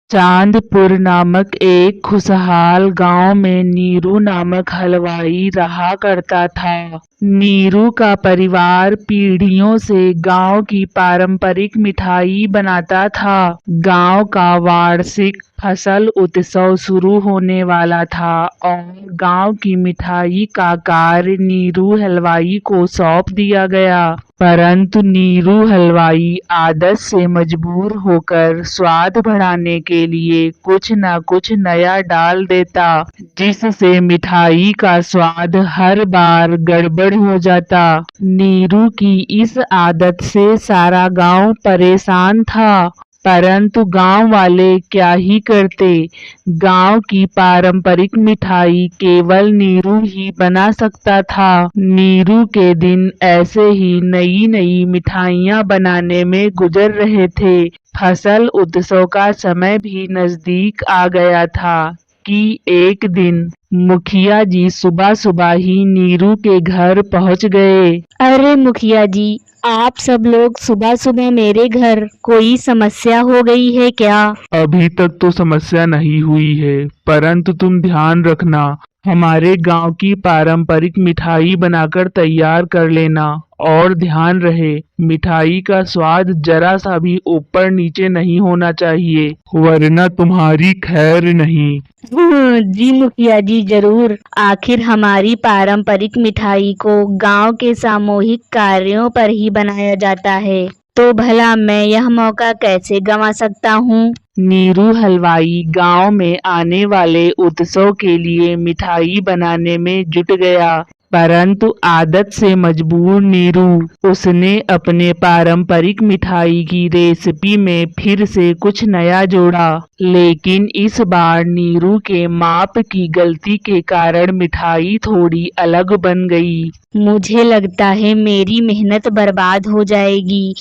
चांदपुर नामक एक खुशहाल गांव में नीरू नामक हलवाई रहा करता था। नीरू का परिवार पीढ़ियों से गांव की पारंपरिक मिठाई बनाता था। गांव का वार्षिक फसल उत्सव शुरू होने वाला था और गांव की मिठाई का कार्य नीरू हलवाई को सौंप दिया गया। परंतु नीरू हलवाई आदत से मजबूर होकर स्वाद बढ़ाने के लिए कुछ न कुछ नया डाल देता, जिससे मिठाई का स्वाद हर बार गड़बड़ हो जाता। नीरू की इस आदत से सारा गांव परेशान था, परंतु गांव वाले क्या ही करते। गांव की पारंपरिक मिठाई केवल नीरू ही बना सकता था। नीरू के दिन ऐसे ही नई नई मिठाइयां बनाने में गुजर रहे थे। फसल उत्सव का समय भी नजदीक आ गया था कि एक दिन मुखिया जी सुबह सुबह ही नीरू के घर पहुंच गए। अरे मुखिया जी, आप सब लोग सुबह सुबह मेरे घर, कोई समस्या हो गई है क्या? अभी तक तो समस्या नहीं हुई है, परंतु तुम ध्यान रखना, हमारे गांव की पारंपरिक मिठाई बनाकर तैयार कर लेना। और ध्यान रहे, मिठाई का स्वाद जरा सा भी ऊपर नीचे नहीं होना चाहिए, वरना तुम्हारी खैर नहीं। जी मुखिया जी, जरूर। आखिर हमारी पारंपरिक मिठाई को गांव के सामूहिक कार्यों पर ही बनाया जाता है, तो भला मैं यह मौका कैसे गंवा सकता हूँ? नीरू हलवाई गांव में आने वाले उत्सव के लिए मिठाई बनाने में जुट गया, परंतु आदत से मजबूर नीरू, उसने अपने पारंपरिक मिठाई की रेसिपी में फिर से कुछ नया जोड़ा। लेकिन इस बार नीरू के माप की गलती के कारण मिठाई थोड़ी अलग बन गई। मुझे लगता है मेरी मेहनत बर्बाद हो जाएगी।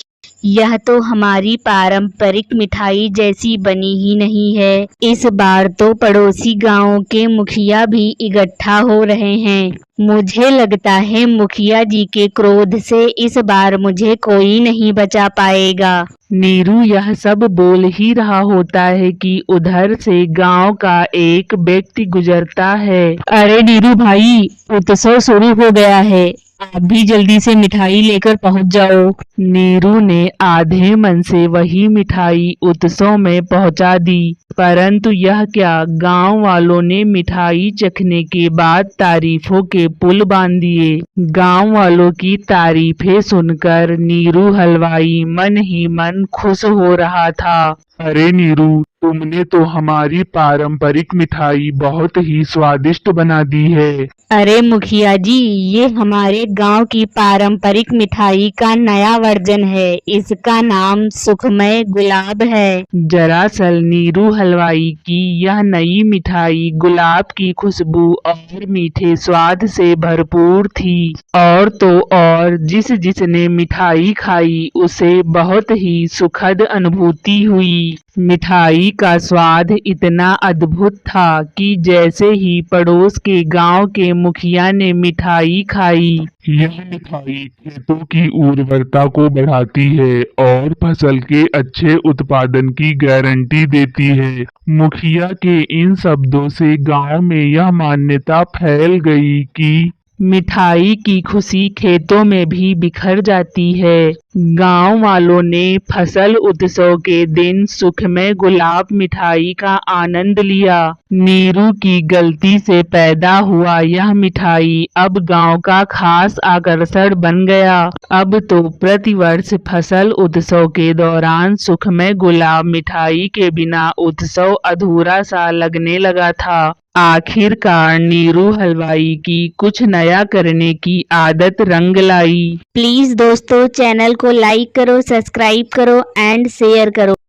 यह तो हमारी पारंपरिक मिठाई जैसी बनी ही नहीं है। इस बार तो पड़ोसी गांव के मुखिया भी इकट्ठा हो रहे हैं। मुझे लगता है मुखिया जी के क्रोध से इस बार मुझे कोई नहीं बचा पाएगा। नीरू यह सब बोल ही रहा होता है कि उधर से गांव का एक व्यक्ति गुजरता है। अरे नीरू भाई, उत्सव शुरू हो गया है, आप भी जल्दी से मिठाई लेकर पहुंच जाओ। नीरू ने आधे मन से वही मिठाई उत्सव में पहुंचा दी, परंतु यह क्या, गांव वालों ने मिठाई चखने के बाद तारीफों के पुल बांध दिए। गांव वालों की तारीफें सुनकर नीरू हलवाई मन ही मन खुश हो रहा था। अरे नीरू, तुमने तो हमारी पारंपरिक मिठाई बहुत ही स्वादिष्ट बना दी है। अरे मुखिया जी, ये हमारे गांव की पारंपरिक मिठाई का नया वर्जन है। इसका नाम सुखमय गुलाब है। दरअसल नीरू हलवाई की यह नई मिठाई गुलाब की खुशबू और मीठे स्वाद से भरपूर थी। और तो और जिसने मिठाई खाई उसे बहुत ही सुखद अनुभूति हुई। मिठाई का स्वाद इतना अद्भुत था कि जैसे ही पड़ोस के गांव के मुखिया ने मिठाई खाई, यह मिठाई खेतों की उर्वरता को बढ़ाती है और फसल के अच्छे उत्पादन की गारंटी देती है। मुखिया के इन शब्दों से गांव में यह मान्यता फैल गई कि मिठाई की खुशी खेतों में भी बिखर जाती है। गांव वालों ने फसल उत्सव के दिन सुखमय गुलाब मिठाई का आनंद लिया। नीरू की गलती से पैदा हुआ यह मिठाई अब गांव का खास आकर्षण बन गया। अब तो प्रतिवर्ष फसल उत्सव के दौरान सुखमय गुलाब मिठाई के बिना उत्सव अधूरा सा लगने लगा था। आखिरकार नीरू हलवाई की कुछ नया करने की आदत रंग लाई। प्लीज दोस्तों, चैनल को लाइक करो, सब्सक्राइब करो एंड शेयर करो।